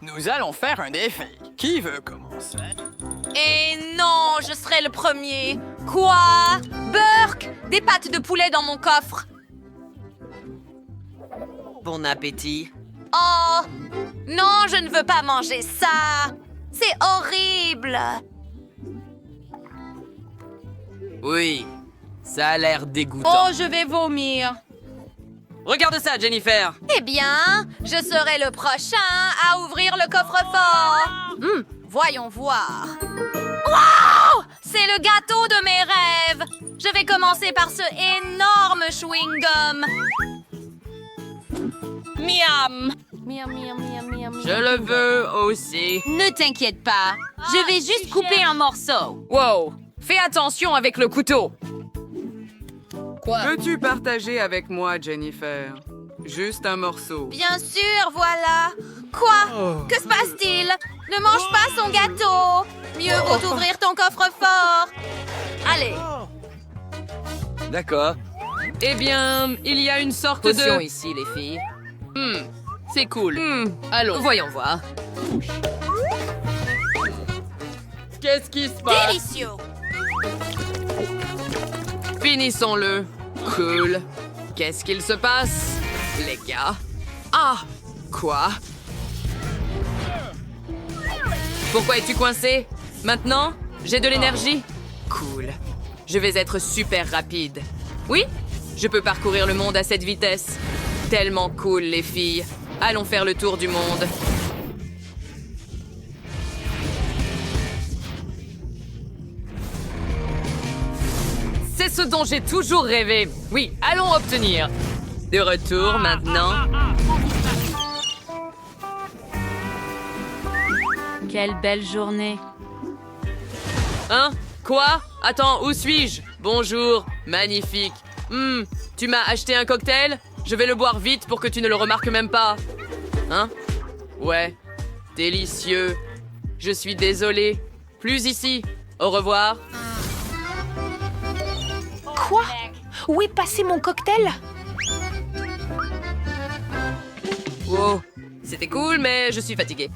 Nous allons faire un défi. Qui veut commencer? Et non, je serai le premier. Quoi? Burk, des pâtes de poulet dans mon coffre. Bon appétit. Oh, non, je ne veux pas manger ça. C'est horrible. Oui, ça a l'air dégoûtant. Oh, je vais vomir. Regarde ça, Jennifer. Eh bien, je serai le prochain à ouvrir le coffre-fort. Voyons voir. Wow! C'est le gâteau de mes rêves. Je vais commencer par ce énorme chewing-gum. Miam! Miam, miam, miam, miam. Je le veux aussi. Ne t'inquiète pas. Je vais juste couper un morceau. Wow! Fais attention avec le couteau. Veux-tu partager avec moi, Jennifer? Juste un morceau. Bien sûr, voilà. Quoi? Que se passe-t-il? Ne mange pas son gâteau. Mieux vaut ouvrir ton coffre-fort. Allez. D'accord. Eh bien, il y a une sorte Potion de... ici, les filles. C'est cool. Allons. Voyons voir. Qu'est-ce qui se passe? Délicieux. Finissons-le. Cool. Qu'est-ce qu'il se passe, les gars? Ah! Quoi? Pourquoi es-tu coincé? Maintenant, j'ai de l'énergie. Cool. Je vais être super rapide. Oui? Je peux parcourir le monde à cette vitesse. Tellement cool, les filles. Allons faire le tour du monde. C'est ce dont j'ai toujours rêvé. Oui, allons obtenir. De retour maintenant. Quelle belle journée. Hein? Quoi? Attends, où suis-je? Bonjour, magnifique. Tu m'as acheté un cocktail? Je vais le boire vite pour que tu ne le remarques même pas. Hein? Ouais, délicieux. Je suis désolée. Plus ici. Au revoir. Quoi? Où est passé mon cocktail? Wow, c'était cool, mais je suis fatiguée.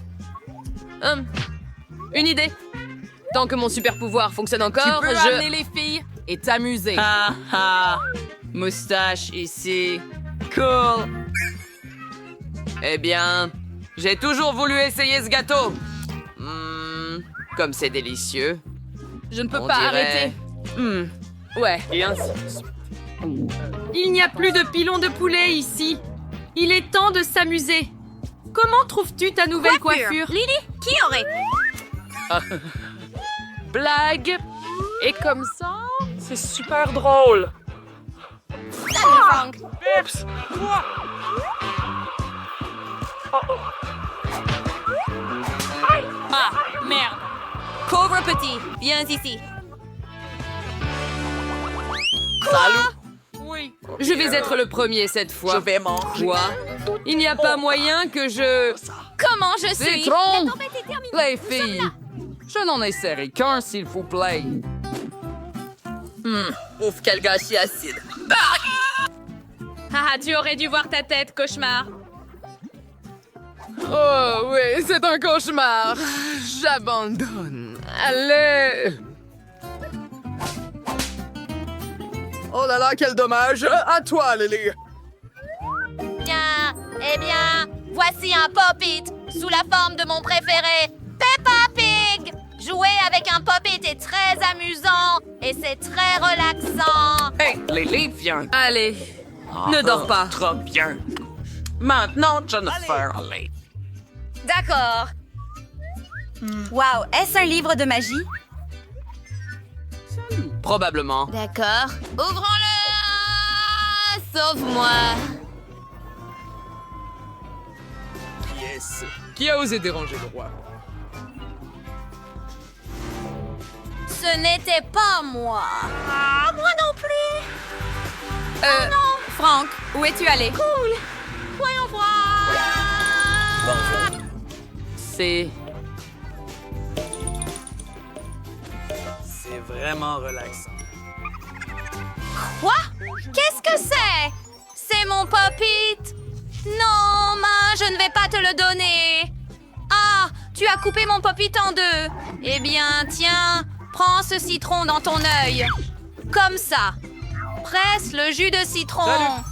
Une idée. Tant que mon super pouvoir fonctionne encore, Tu peux je... amener les filles et t'amuser. Ah ah. Moustache ici. Cool. Eh bien, j'ai toujours voulu essayer ce gâteau. Comme c'est délicieux. Je ne peux On pas dirait- arrêter. Ouais. Et ainsi de suite. Il n'y a plus de pilon de poulet ici. Il est temps de s'amuser. Comment trouves-tu ta nouvelle coiffure? Lily, qui aurait? Blague. Et comme ça, c'est super drôle. Salut, Frank. Ah, merde. Pauvre petit, viens ici. Oui. Je vais être le premier cette fois. Je vais manger. Quoi? Il n'y a pas moyen que je... Comment je suis? Citron! La tempête est terminée. Les filles, je n'en essaierai qu'un, s'il vous plaît. Ouf, quel gâchis acide. Ah, tu aurais dû voir ta tête, cauchemar. Oh oui, c'est un cauchemar. J'abandonne. Allez. Oh là là, quel dommage! À toi, Lily! Bien, eh bien, voici un pop-it sous la forme de mon préféré, Peppa Pig. Jouer avec un pop-it est très amusant et c'est très relaxant. Hey, Lily, viens. Allez, ne dors pas. Trop bien. Maintenant, Jennifer, allez. D'accord. Wow, est-ce un livre de magie? Probablement. D'accord. Ouvrons-le! Sauve-moi. Yes! Qui a osé déranger le roi? Ce n'était pas moi. Ah, moi non plus. Franck, où es-tu allé? Cool. Voyons voir. C'est... C'est vraiment relaxant. Quoi? Qu'est-ce que c'est? C'est mon pop-it. Non, je ne vais pas te le donner. Tu as coupé mon pop-it en deux. Eh bien, tiens, prends ce citron dans ton œil. Comme ça. Presse le jus de citron.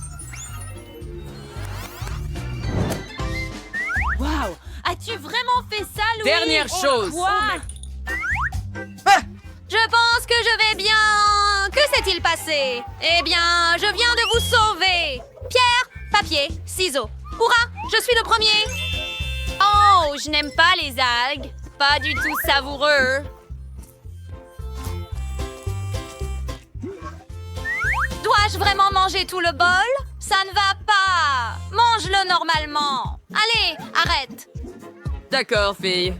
Waouh! As-tu vraiment fait ça, Louis? Dernière chose. Quoi? Je pense que je vais bien. Que s'est-il passé? Eh bien, je viens de vous sauver. Pierre, papier, ciseaux. Hurrah, je suis le premier. Oh, je n'aime pas les algues. Pas du tout savoureux. Dois-je vraiment manger tout le bol? Ça ne va pas. Mange-le normalement. Allez, arrête. D'accord, fille.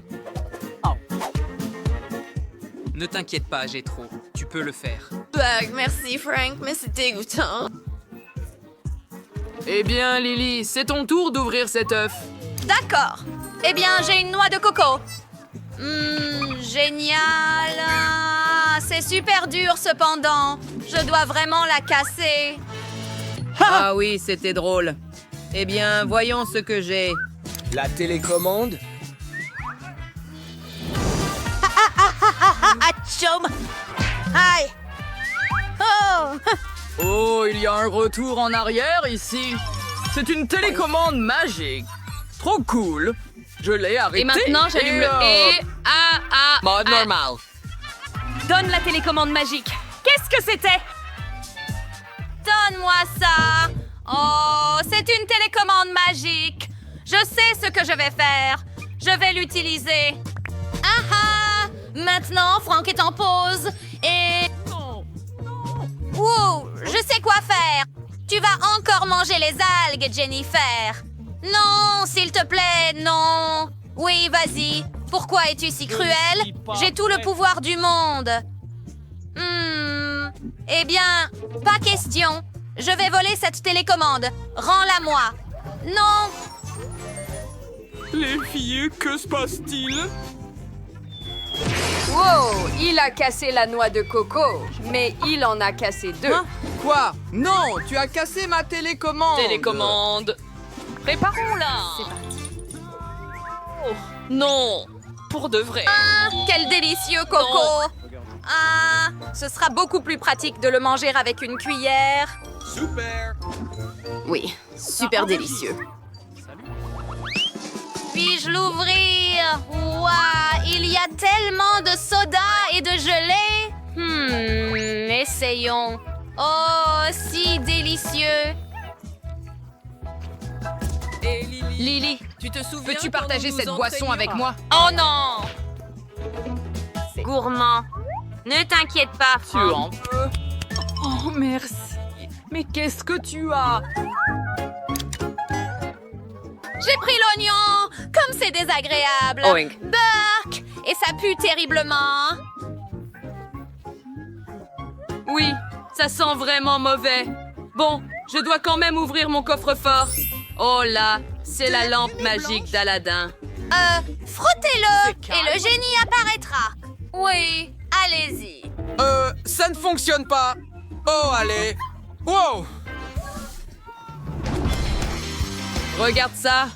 Ne t'inquiète pas, j'ai trop. Tu peux le faire. Merci, Frank, mais c'est dégoûtant. Eh bien, Lily, c'est ton tour d'ouvrir cet œuf. D'accord. Eh bien, j'ai une noix de coco. Génial. Ah, c'est super dur, cependant. Je dois vraiment la casser. Ah oui, c'était drôle. Eh bien, voyons ce que j'ai. La télécommande? Atchoum! Aïe! Oh! Oh, il y a un retour en arrière ici. C'est une télécommande magique. Trop cool. Je l'ai arrêté. Et maintenant, j'allume le Mode normal. Donne la télécommande magique. Qu'est-ce que c'était? Donne-moi ça. Oh, c'est une télécommande magique. Je sais ce que je vais faire. Je vais l'utiliser. Ah ah! Maintenant, Frank est en pause. Et... Wow, je sais quoi faire. Tu vas encore manger les algues, Jennifer. Non, s'il te plaît, non. Oui, vas-y. Pourquoi es-tu si cruel? J'ai tout le pouvoir du monde. Eh bien, pas question. Je vais voler cette télécommande. Rends-la-moi. Non. Les filles, que se passe-t-il? Wow, il a cassé la noix de coco, mais il en a cassé deux. Hein? Quoi? Non, tu as cassé ma télécommande. Télécommande. Préparons-la. Oh, non, pour de vrai. Ah, quel délicieux coco. Ah, ce sera beaucoup plus pratique de le manger avec une cuillère. Super! Oui, super délicieux. Puis-je l'ouvrir? Ouah, il y a tellement de soda et de gelée. Essayons. Oh, si délicieux. Et Lily, tu te souviens? peux-tu quand partager nous cette nous boisson avec entraînions? moi? Oh non! Gourmand. Ne t'inquiète pas, Tu Frank. en peux. Oh, merci. Mais qu'est-ce que tu as? J'ai pris l'oignon. Comme c'est désagréable. Oink. Burk! Et ça pue terriblement. Oui, ça sent vraiment mauvais. Bon, je dois quand même ouvrir mon coffre-fort. Oh là, c'est la lampe magique d'Aladin. Frottez-le et le génie apparaîtra. Oui, allez-y. Ça ne fonctionne pas. Oh, allez. Wow. Regarde ça.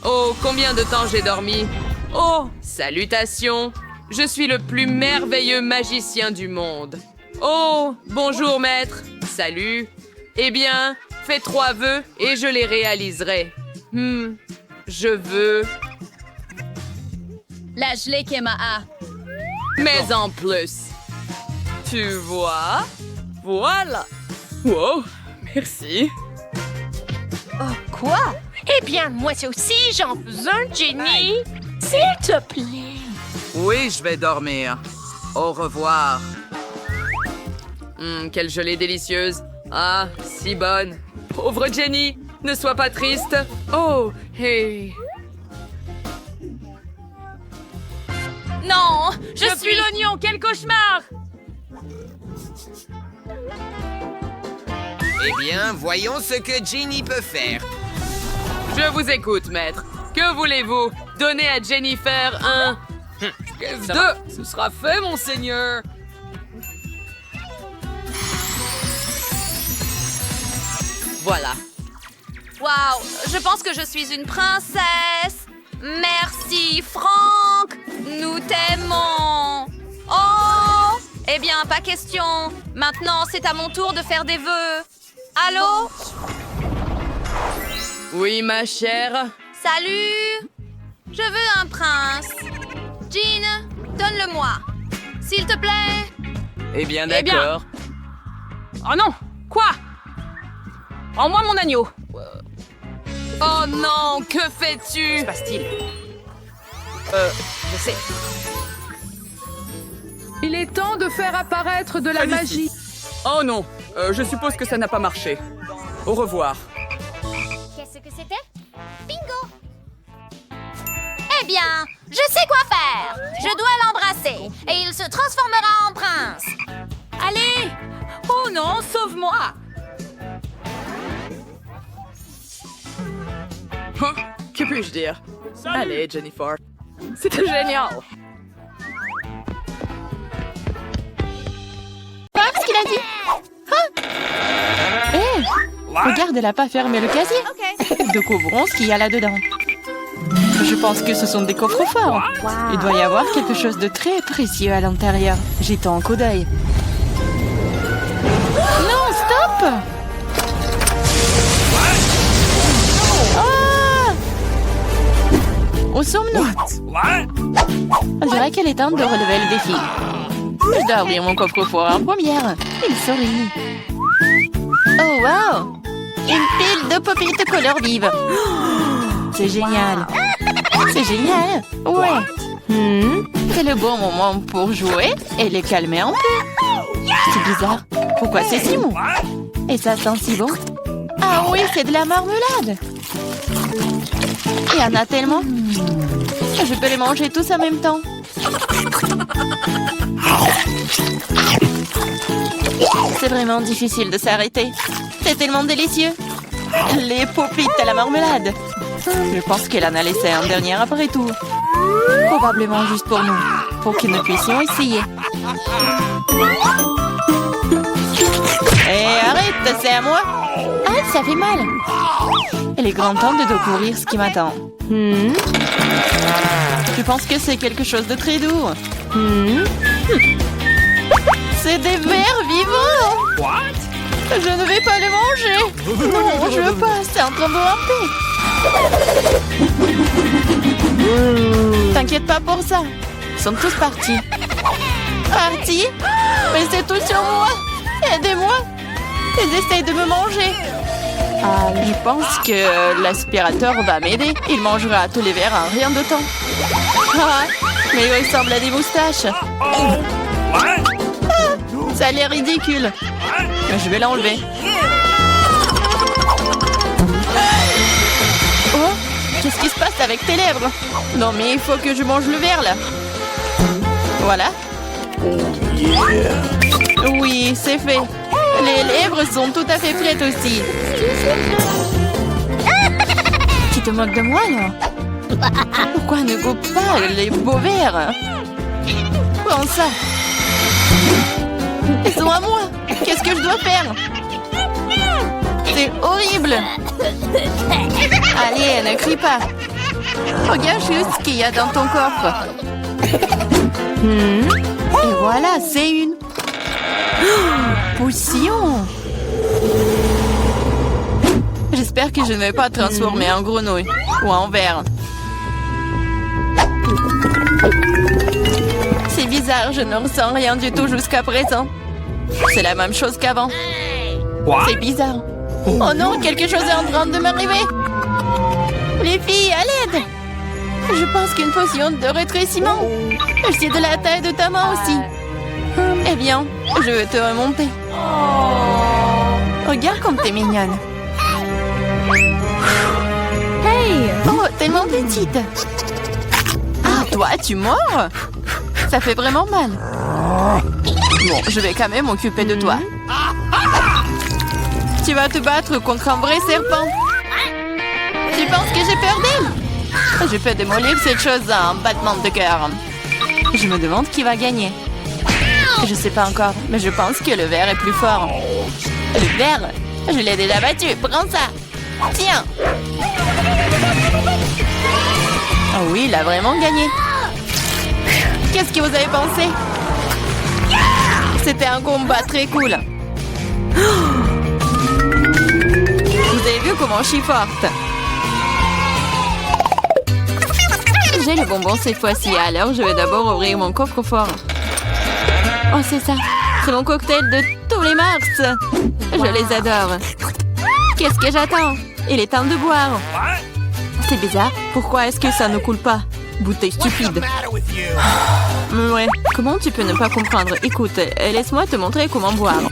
Oh, combien de temps j'ai dormi. Oh, salutations. Je suis le plus merveilleux magicien du monde. Oh, bonjour maître. Salut. Eh bien, fais 3 vœux et je les réaliserai. Je veux... La gelée Kemaa. Mais en plus. Tu vois? Voilà. Wow, merci. Quoi? Eh bien, moi aussi, j'en veux un, Jenny. S'il te plaît. Oui, je vais dormir. Au revoir. Quelle gelée délicieuse. Ah, si bonne. Pauvre Jenny, ne sois pas triste. Oh, hey. Non, je suis l'oignon, quel cauchemar! Eh bien, voyons ce que Ginny peut faire. Je vous écoute, maître. Que voulez-vous? Donner à Jennifer un... F2. Ce sera fait, monseigneur. Voilà. Waouh, je pense que je suis une princesse. Merci, Franck. Eh bien, pas question. Maintenant, c'est à mon tour de faire des vœux. Allô? Oui, ma chère. Salut! Je veux un prince. Jean, donne-le-moi. S'il te plaît. Eh bien, Eh bien. d'accord. Oh non! Quoi? Rends-moi mon agneau! Oh non, que fais-tu? se passe-t-il? Je sais. Il est temps de faire apparaître de la magie. Oh non, je suppose que ça n'a pas marché. Au revoir. Qu'est-ce que c'était? Bingo! Eh bien, je sais quoi faire. Je dois l'embrasser et il se transformera en prince. Allez! Oh non, sauve-moi! Que puis-je dire? Allez, Jennifer. C'était génial. Ce qu'il a dit. Regarde, elle a pas fermé le casier. Découvrons ce qu'il y a là-dedans. Je pense que ce sont des coffres forts. Il doit y avoir quelque chose de très précieux à l'intérieur. Jetons un coup d'œil. Non, stop! Ah! Où sommes-nous? On dirait qu'il est temps de relever le défi. Je dois ouvrir mon coffre-fort en première. Il sourit. Oh, wow! Une pile de pop-it couleur vive. C'est génial. C'est génial. Ouais. C'est le bon moment pour jouer et les calmer un peu. C'est bizarre. Pourquoi c'est si mou? Et ça sent si bon. Ah oui, c'est de la marmelade. Il y en a tellement. Je peux les manger tous en même temps. C'est vraiment difficile de s'arrêter. C'est tellement délicieux. Les pop-it à la marmelade. Je pense qu'elle en a laissé un dernier après tout. Probablement juste pour nous. Pour que nous puissions essayer. Hé, arrête, c'est à moi. Ah, ça fait mal. Il est grand temps de découvrir ce qui m'attend. Je pense que c'est quelque chose de très doux. C'est des vers vivants. Je ne vais pas les manger. Non, je veux pas. C'est en train de ramper. T'inquiète pas pour ça. Ils sont tous partis. Partis? Mais c'est tout sur moi. Aidez-moi. Ils essayent de me manger. Ah, je pense que l'aspirateur va m'aider. Il mangera tous les verres en rien de temps. Ah, mais il ressemble à des moustaches. Ça a l'air ridicule. Je vais l'enlever. Oh, qu'est-ce qui se passe avec tes lèvres? Non, mais il faut que je mange le verre, là. Voilà. Oui, c'est fait. Les lèvres sont tout à fait prêtes aussi. Tu te moques de moi, là? Pourquoi ne coupe pas les beaux verres? Prends ça. Ils sont à moi. Qu'est-ce que je dois faire? C'est horrible. Allez, ne crie pas. Regarde juste ce qu'il y a dans ton coffre. Et voilà, c'est une potion. J'espère que je ne vais pas transformer en grenouille ou en ver. C'est bizarre, je ne ressens rien du tout jusqu'à présent. C'est la même chose qu'avant. C'est bizarre. Oh non, quelque chose est en train de m'arriver. Les filles, à l'aide. Je pense qu'une potion de rétrécissement. C'est de la taille de ta main aussi. Eh bien, je vais te remonter. Regarde comme t'es mignonne. Hey! Oh, tellement petite. Ah, toi, tu mords? Ça fait vraiment mal. Bon, je vais quand même m'occuper de toi. Tu vas te battre contre un vrai serpent. Tu penses que j'ai peur d'elle? Je peux démolir cette chose à un battement de cœur. Je me demande qui va gagner. Je sais pas encore, mais je pense que le ver est plus fort. Le ver? Je l'ai déjà battu. Prends ça. Tiens. Oh oui, il a vraiment gagné. Qu'est-ce que vous avez pensé? C'était un combat très cool. Vous avez vu comment je suis forte? J'ai les bonbons cette fois-ci, alors je vais d'abord ouvrir mon coffre-fort. Oh, c'est ça. C'est mon cocktail de tous les mars. Je les adore. Qu'est-ce que j'attends? Il est temps de boire. C'est bizarre. Pourquoi est-ce que ça ne coule pas? Bouteille stupide. Ouais. Comment tu peux ne pas comprendre? Écoute, laisse-moi te montrer comment boire.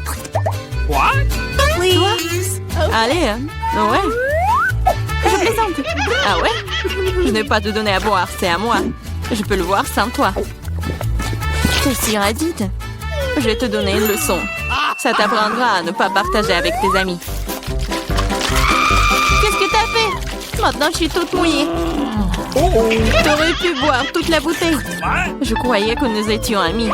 Toi? Allez, hein? Ouais. Je plaisante. Ah ouais? Je n'ai pas te donner à boire, c'est à moi. Je peux le voir sans toi. T'es si radide. Je vais te donner une leçon. Ça t'apprendra à ne pas partager avec tes amis. Qu'est-ce que t'as fait? Maintenant, je suis toute mouillée. T'aurais pu boire toute la bouteille. Je croyais que nous étions amis.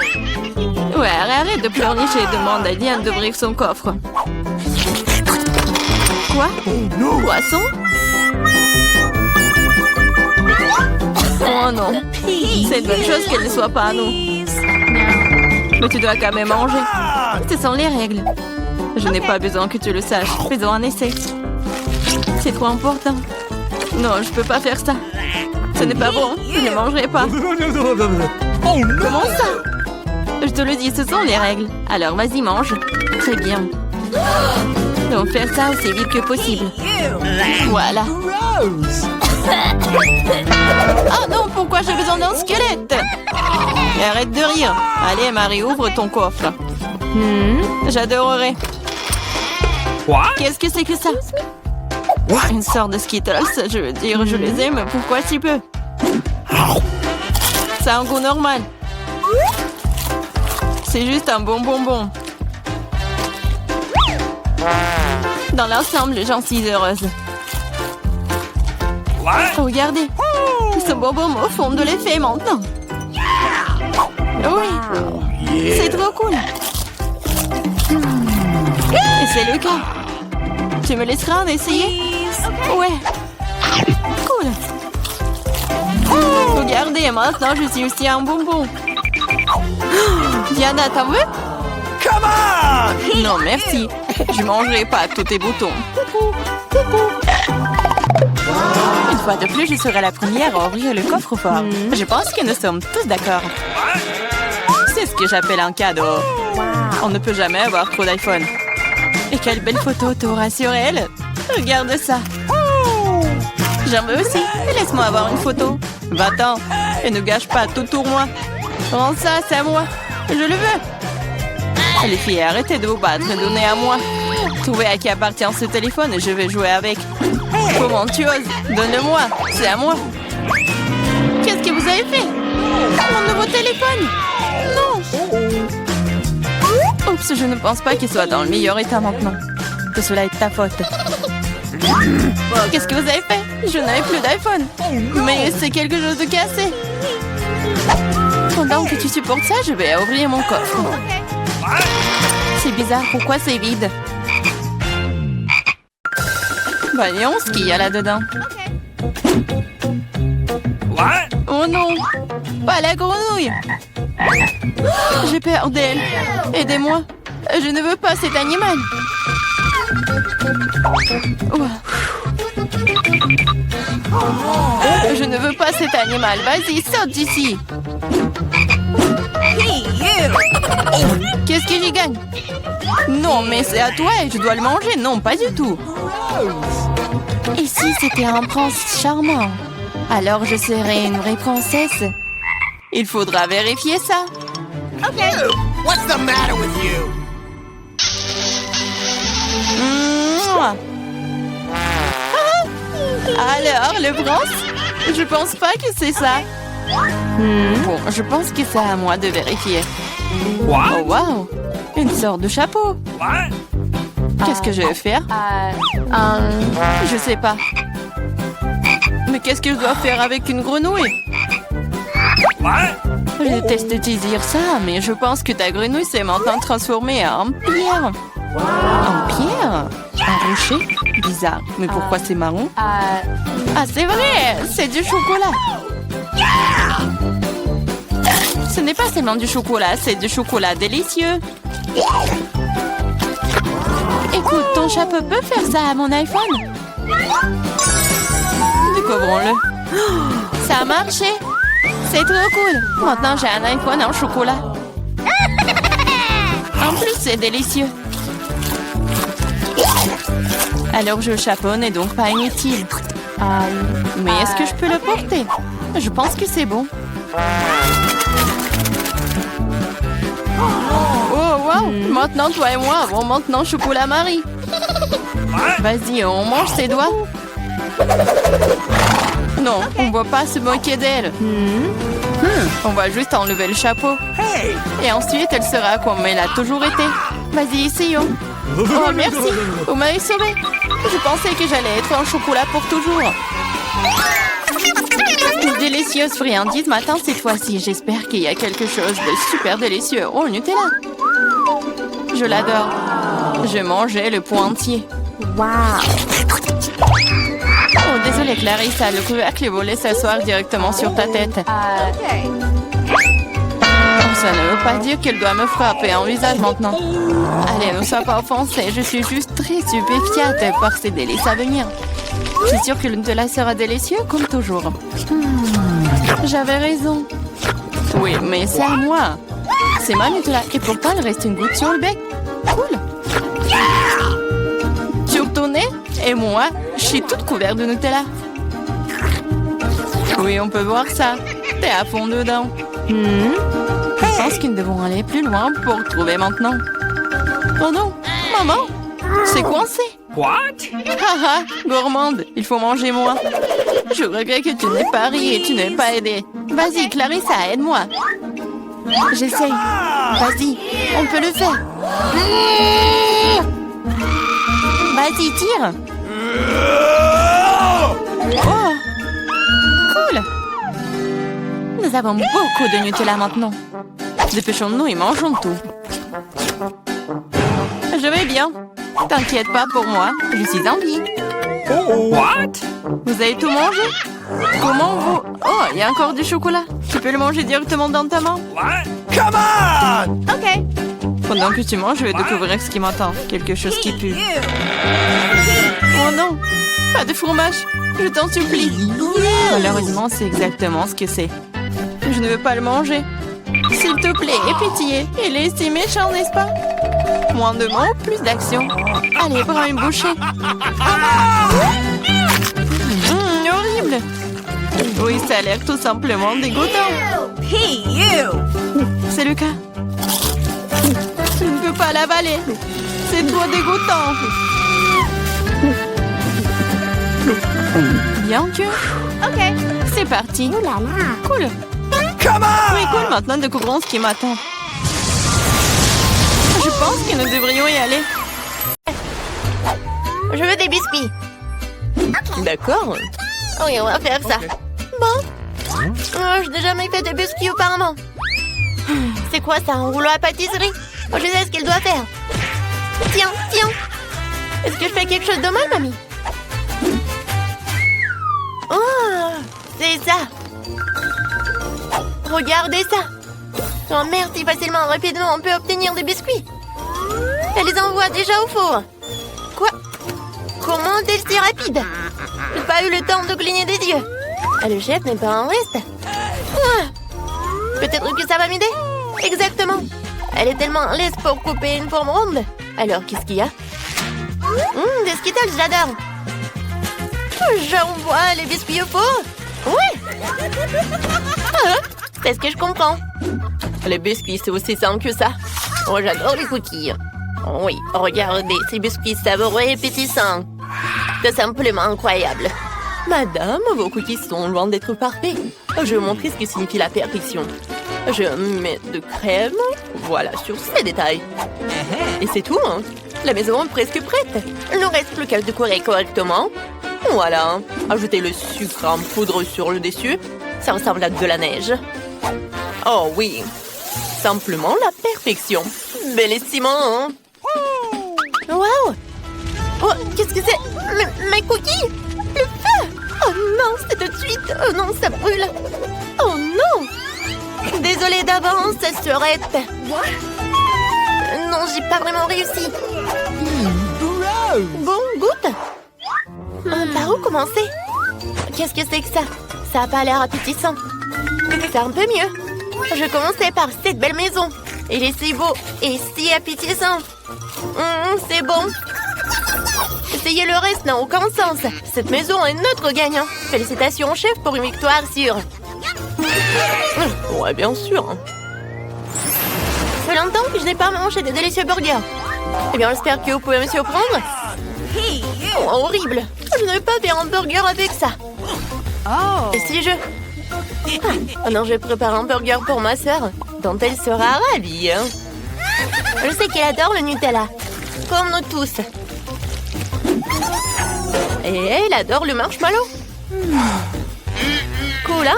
Ouais, arrête de pleurnicher et demande à Diane d'ouvrir son coffre. Quoi? Poisson? Oh non. C'est une bonne chose qu'elle ne soit pas à nous. Mais tu dois quand même manger. Ce sont les règles. Je n'ai pas besoin que tu le saches. Faisons un essai. C'est trop important. Non, je peux pas faire ça. Ce n'est pas bon. Je ne mangerai pas. Comment ça? Je te le dis, ce sont les règles. Alors vas-y, mange. Très bien. Donc faire ça aussi vite que possible. Voilà. Oh non, pourquoi j'ai besoin d'un squelette? Et arrête de rire. Allez, Marie, ouvre ton coffre. J'adorerais. Qu'est-ce que c'est que ça? Une sorte de Skittles, je veux dire, je les aime. Pourquoi si peu? Ça a un goût normal. C'est juste un bon bonbon. Dans l'ensemble, j'en suis heureuse. Regardez. Ce bonbon me fond de l'effet maintenant. Oui. C'est trop cool. Et c'est le cas. Tu me laisseras en essayer? Ouais. Cool. Regardez, maintenant je suis aussi un bonbon. Diana, t'en veux? Non, merci. Je mangerai pas tous tes boutons. Une fois de plus, je serai la première à ouvrir le coffre-fort. Je pense que nous sommes tous d'accord. C'est ce que j'appelle un cadeau. On ne peut jamais avoir trop d'iPhone. Et quelle belle photo t'auras sur elle. Regarde ça. J'en veux aussi. Laisse-moi avoir une photo. Va-t'en. Et ne gâche pas tout pour moi. Prends ça, c'est à moi. Je le veux. Les filles, arrêtez de vous battre. Donnez à moi. Trouvez à qui appartient ce téléphone et je vais jouer avec. Comment tu oses? Donne-le-moi. C'est à moi. Qu'est-ce que vous avez fait? Mon nouveau téléphone? Non. Oups, je ne pense pas qu'il soit dans le meilleur état maintenant. Que cela est ta faute. Qu'est-ce que vous avez fait? Je n'avais plus d'iPhone. Mais c'est quelque chose de cassé. Pendant que tu supportes ça, je vais ouvrir mon coffre. C'est bizarre, pourquoi c'est vide? Voyons ce qu'il y a là-dedans. Oh non! Pas la grenouille! J'ai peur d'elle. Aidez-moi. Je ne veux pas cet animal. Je ne veux pas cet animal. Vas-y, saute d'ici. Qu'est-ce que j'y gagne? Non, mais c'est à toi et je dois le manger. Non, pas du tout. Et si c'était un prince charmant? Alors je serais une vraie princesse. Il faudra vérifier ça. Ok. What's the matter with you? Alors, le prince? Je pense pas que c'est ça. Bon, je pense que c'est à moi de vérifier. Oh, wow! Une sorte de chapeau. Qu'est-ce que je vais faire? Je sais pas. Mais qu'est-ce que je dois faire avec une grenouille? Je déteste te dire ça, mais je pense que ta grenouille s'est maintenant transformée en pierre. En pierre? Un rocher? Bizarre. Mais pourquoi c'est marron? Ah, c'est vrai! C'est du chocolat! Ce n'est pas seulement du chocolat, c'est du chocolat délicieux. Écoute, ton chapeau peut faire ça à mon iPhone. Découvrons-le. Ça a marché. C'est trop cool. Maintenant, j'ai un iPhone en chocolat. En plus, c'est délicieux. Alors, je chapeau n'est donc pas inutile. Mais est-ce que je peux le porter? Je pense que c'est bon. Oh, wow! Maintenant, toi et moi avons maintenant chocolat Marie. Vas-y, on mange ses doigts. Non, on ne va pas se moquer d'elle. On va juste enlever le chapeau. Et ensuite, elle sera comme elle a toujours été. Vas-y, essayons. Oh, merci. Vous m'avez sauvé. Je pensais que j'allais être en chocolat pour toujours. Une délicieuse friandise m'attend cette fois-ci. J'espère qu'il y a quelque chose de super délicieux. Oh, Nutella. Je l'adore. Je mangeais le pot entier. Oh, désolée, Clarissa. Le couvercle est volé s'asseoir directement sur ta tête. Ça ne veut pas dire qu'elle doit me frapper en visage maintenant. Allez, ne sois pas offensée. Je suis juste très stupéfiante par ces délices à venir. Je suis sûre que le Nutella sera délicieux comme toujours. J'avais raison. Oui, mais c'est à moi. C'est ma Nutella. Et pourtant, il reste une goutte sur le bec. Cool. Sur ton nez. Et moi, je suis toute couverte de Nutella. Oui, on peut voir ça. T'es à fond dedans. Je pense qu'ils devront aller plus loin pour trouver maintenant. Oh non, maman, c'est coincé. What? Haha, gourmande, il faut manger moins. Je regrette que tu n'aies pas ri et tu n'aies pas aidé. Vas-y, Clarissa, aide-moi. J'essaye. Vas-y, on peut le faire. Vas-y, tire. Oh, cool. Nous avons beaucoup de Nutella maintenant. Dépêchons-nous et mangeons tout. Je vais bien. T'inquiète pas pour moi, je suis en vie. What? Vous avez tout mangé? Comment vous... Oh, il y a encore du chocolat. Tu peux le manger directement dans ta main? Come on! Ok. Pendant que tu manges, je vais découvrir ce qui m'attend. Quelque chose qui pue. Oh non, pas de fromage. Je t'en supplie. Malheureusement, c'est exactement ce que c'est. Je ne veux pas le manger. S'il te plaît, aie pitié. Il est si méchant, n'est-ce pas? Moins de mots, plus d'action. Allez, prends une bouchée. Horrible. Oui, ça a l'air tout simplement dégoûtant. C'est le cas. Je ne peux pas l'avaler. C'est trop dégoûtant. Bien que... Ok, c'est parti. Cool. Oui, cool. Maintenant, découvrons ce qui m'attend. Je pense que nous devrions y aller. Je veux des biscuits. D'accord. Oui, on va faire ça. Bon. Oh, je n'ai jamais fait de biscuits auparavant. C'est quoi ça, un rouleau à pâtisserie? Oh, je sais ce qu'il doit faire. Tiens, tiens. Est-ce que je fais quelque chose de mal, mamie? Oh, c'est ça. Regardez ça. Oh, merci, facilement, rapidement, on peut obtenir des biscuits. Elle les envoie déjà au four. Quoi? Comment est-elle si rapide? Je n'ai pas eu le temps de cligner des yeux. Ah, le chef n'est pas en reste. Peut-être que ça va m'aider. Exactement. Elle est tellement laisse pour couper une forme ronde. Alors, qu'est-ce qu'il y a? Des Skittles, j'adore. J'envoie les biscuits au four. Oui. C'est ce que je comprends. Les biscuits, c'est aussi simple que ça. Oh, j'adore les cookies. Oui, regardez, ces biscuits savoureux et pétissants. C'est simplement incroyable. Madame, vos cookies sont loin d'être parfaits. Je vais vous montrer ce que signifie la perfection. Je mets de crème, voilà, sur ces détails. Et c'est tout, hein. La maison est presque prête. Il ne reste plus qu'à le décorer correctement. Voilà, ajoutez le sucre en poudre sur le dessus. Ça ressemble à de la neige. Oh oui, simplement la perfection. Bellissimo, hein? Wow! Oh, qu'est-ce que c'est? Mes cookies? Le feu! Oh non, c'est tout de suite! Oh non, ça brûle! Oh non! Désolée d'avance, Surette. Non, non, j'ai pas vraiment réussi. Bon, goûte. Par où commencer? Qu'est-ce que c'est que ça? Ça a pas l'air appétissant. C'est un peu mieux. Je commençais par cette belle maison. Il est si beau et si appétissant. C'est bon. Essayer le reste n'a aucun sens. Cette maison est notre gagnant. Félicitations, chef, pour une victoire sûre. Ouais, bien sûr. Ça fait longtemps que je n'ai pas mangé de délicieux burgers. Eh bien, j'espère que vous pouvez me surprendre. Oh, horrible. Je ne vais pas faire un burger avec ça. Et si je... Ah, non, je prépare un burger pour ma sœur, dont elle sera ravie. Je sais qu'elle adore le Nutella, comme nous tous. Et elle adore le marshmallow. Cool, hein?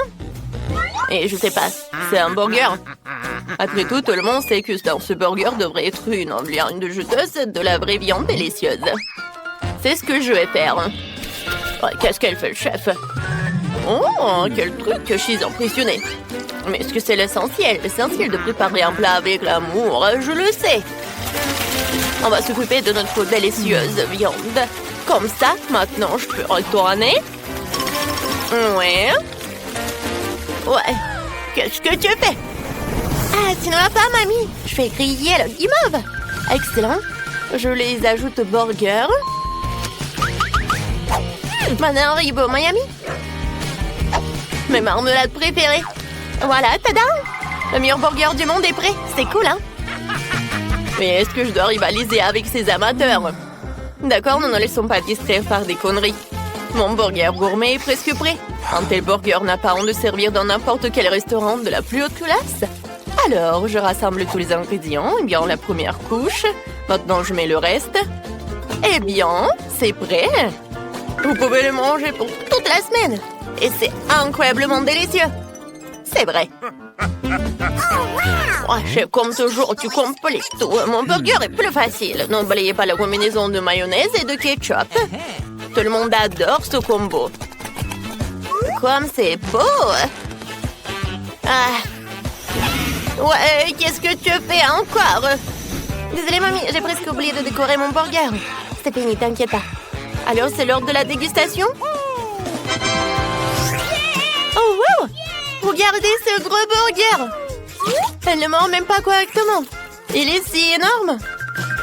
Et je sais pas, c'est un burger. Après tout le monde sait que dans ce burger devrait être une viande juteuse de la vraie viande délicieuse. C'est ce que je vais faire. Ouais, qu'est-ce qu'elle fait, le chef? Oh, quel truc que je suis impressionnée. Mais est-ce que c'est l'essentiel? L'essentiel de préparer un plat avec l'amour, je le sais. On va s'occuper de notre délicieuse viande. Comme ça, maintenant, je peux retourner. Ouais. Ouais. Qu'est-ce que tu fais? Ah, tu ne vas pas, mamie. Je fais griller le guimauve. Excellent. Je les ajoute au burger. Maintenant, Haribo Miami. Mes marmelades préférées. Voilà, tada! Le meilleur burger du monde est prêt. C'est cool, hein? Mais est-ce que je dois rivaliser avec ces amateurs? D'accord, nous ne laissons pas distraire par des conneries. Mon burger gourmet est presque prêt. Un tel burger n'a pas honte de servir dans n'importe quel restaurant de la plus haute classe. Alors, je rassemble tous les ingrédients. Eh bien, la première couche. Maintenant, je mets le reste. Eh bien, c'est prêt. Vous pouvez le manger pour toute la semaine. Et c'est incroyablement délicieux. C'est vrai. Oh, chef, comme toujours, tu complètes tout. Mon burger est plus facile. N'oubliez pas la combinaison de mayonnaise et de ketchup. Tout le monde adore ce combo. Comme c'est beau. Ah. Ouais, qu'est-ce que tu fais encore? Désolée, mamie, j'ai presque oublié de décorer mon burger. C'est fini, t'inquiète pas. Alors, c'est l'heure de la dégustation? Oh, wow! Regardez ce gros burger! Elle ne mord même pas correctement. Il est si énorme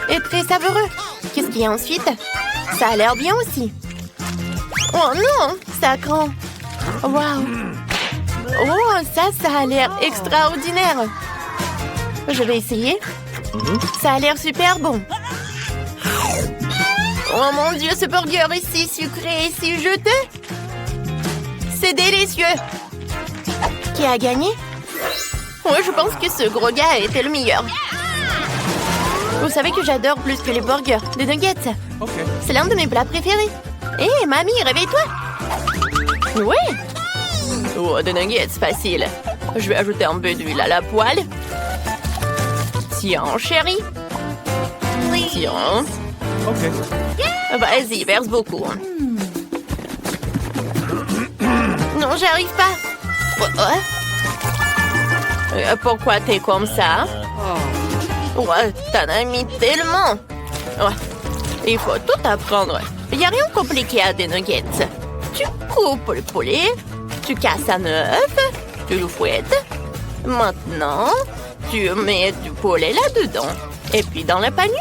et très savoureux. Qu'est-ce qu'il y a ensuite? Ça a l'air bien aussi. Oh non, ça craint. Waouh! Oh, ça a l'air extraordinaire. Je vais essayer. Ça a l'air super bon. Oh mon Dieu, ce burger est si sucré et si juteux. C'est délicieux. Qui a gagné? Ouais, je pense que ce gros gars était le meilleur. Vous savez que j'adore plus que les burgers, des nuggets. C'est l'un de mes plats préférés. Hé, mamie, réveille-toi. Ouais. Oh, des nuggets, facile. Je vais ajouter un peu d'huile à la poêle. Tiens, chérie. Tiens. Vas-y, verse beaucoup. Non, j'arrive pas. Pourquoi t'es comme ça? Ouais, t'en as mis tellement. Ouais, il faut tout apprendre. Il n'y a rien de compliqué à des nuggets. Tu coupes le poulet, tu casses un œuf, tu le fouettes. Maintenant, tu mets du poulet là-dedans. Et puis dans la panure.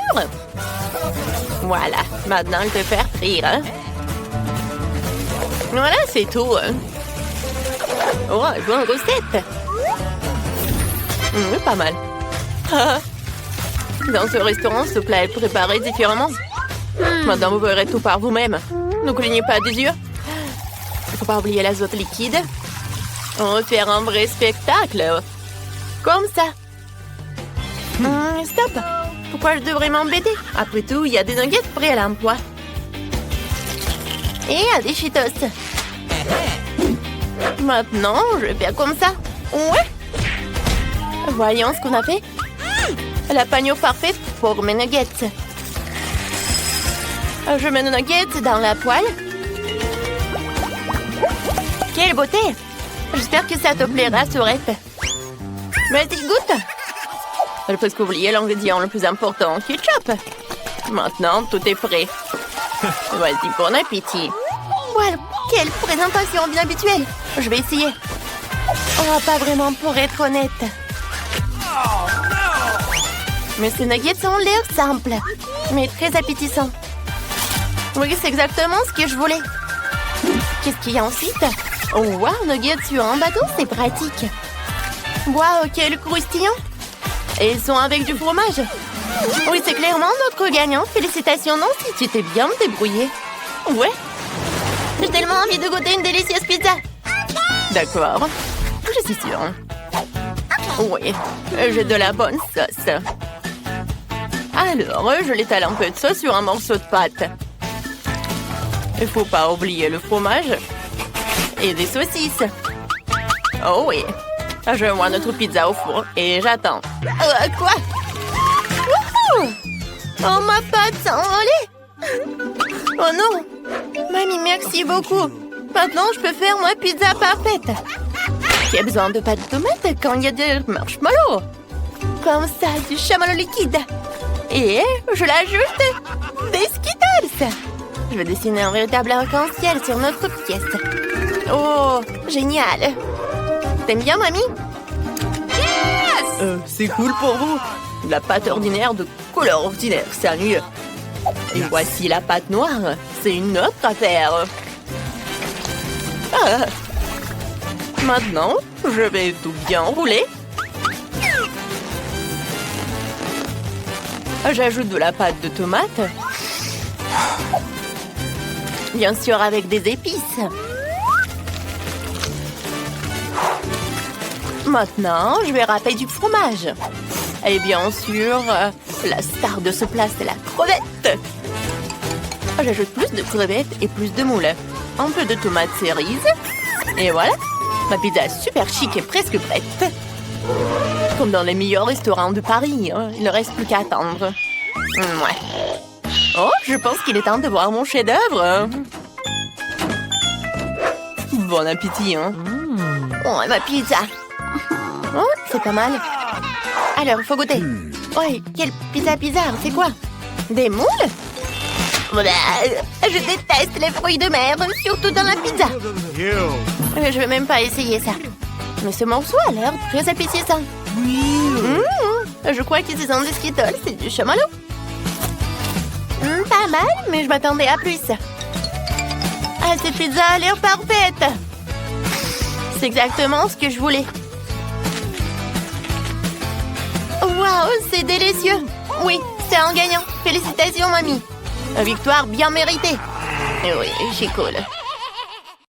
Voilà, maintenant il peut faire frire. Hein? Voilà, c'est tout. Hein? Oh, bonne recette. Pas mal. Dans ce restaurant, ce plat est préparé différemment. Maintenant, vous verrez tout par vous-même. Ne clignez pas des yeux. Il ne faut pas oublier l'azote liquide. On va faire un vrai spectacle. Comme ça. Stop. Pourquoi je devrais m'embêter? Après tout, il y a des nuggets prêts à l'emploi. Et des Cheetos. Maintenant, je vais faire comme ça. Ouais. Voyons ce qu'on a fait. La panure parfaite pour mes nuggets. Je mets nos nuggets dans la poêle. Quelle beauté! J'espère que ça te plaira, Sorette. Vas-y, goûte. J'ai presque oublié l'ingrédient le plus important, ketchup. Maintenant, tout est prêt. Vas-y, bon appétit. Wow, quelle présentation bien habituelle. Je vais essayer. Oh, pas vraiment pour être honnête. Mais ces nuggets ont l'air simples, mais très appétissants. Oui, c'est exactement ce que je voulais. Qu'est-ce qu'il y a ensuite? Oh, wow, nuggets sur un bateau, c'est pratique. Wow, quel croustillant. Et ils sont avec du fromage. Oui, c'est clairement notre gagnant. Félicitations, Nancy, tu t'es bien débrouillée. Ouais. J'ai tellement envie de goûter une délicieuse pizza. D'accord. Je suis sûre. Oui, j'ai de la bonne sauce. Alors, je l'étale un peu de sauce sur un morceau de pâte. Il faut pas oublier le fromage et des saucisses. Oh oui. Je vois notre pizza au four et j'attends. Quoi? Wouhou! Oh, ma pâte s'est envolée! Oh non! Mamie, merci beaucoup. Maintenant, je peux faire ma pizza parfaite. Qui a besoin de pâte de tomate quand il y a des marshmallows? Comme ça, du chamallow liquide. Et je l'ajoute des Skittles. Je vais dessiner un véritable arc-en-ciel sur notre pièce. Oh, génial. T'aimes bien, mamie? Yes! C'est cool pour vous. La pâte ordinaire de couleur ordinaire, sérieux. Et voici la pâte noire. C'est une autre affaire. Ah. Maintenant, je vais tout bien rouler. J'ajoute de la pâte de tomate. Bien sûr, avec des épices. Maintenant, je vais râper du fromage. Et bien sûr, la star de ce plat, c'est la crevette. J'ajoute plus de crevettes et plus de moules. Un peu de tomates cerises. Et voilà, ma pizza est super chic et presque prête. Comme dans les meilleurs restaurants de Paris, hein. Il ne reste plus qu'à attendre. Ouais. Oh, je pense qu'il est temps de voir mon chef-d'œuvre. Bon appétit, hein. Oh, ma pizza. Oh, c'est pas mal. Alors, il faut goûter. Ouais, quelle pizza bizarre, c'est quoi? Des moules? Je déteste les fruits de mer, surtout dans la pizza. Je vais même pas essayer ça. Mais ce morceau a l'air très appétissant. Je crois que ce sont des Skittles, c'est du chamallow. Pas mal, mais je m'attendais à plus. Ah, cette pizza a l'air parfaite. C'est exactement ce que je voulais. Waouh, c'est délicieux. Oui, c'est un gagnant. Félicitations, mamie. Une victoire bien méritée. Et oui, c'est cool.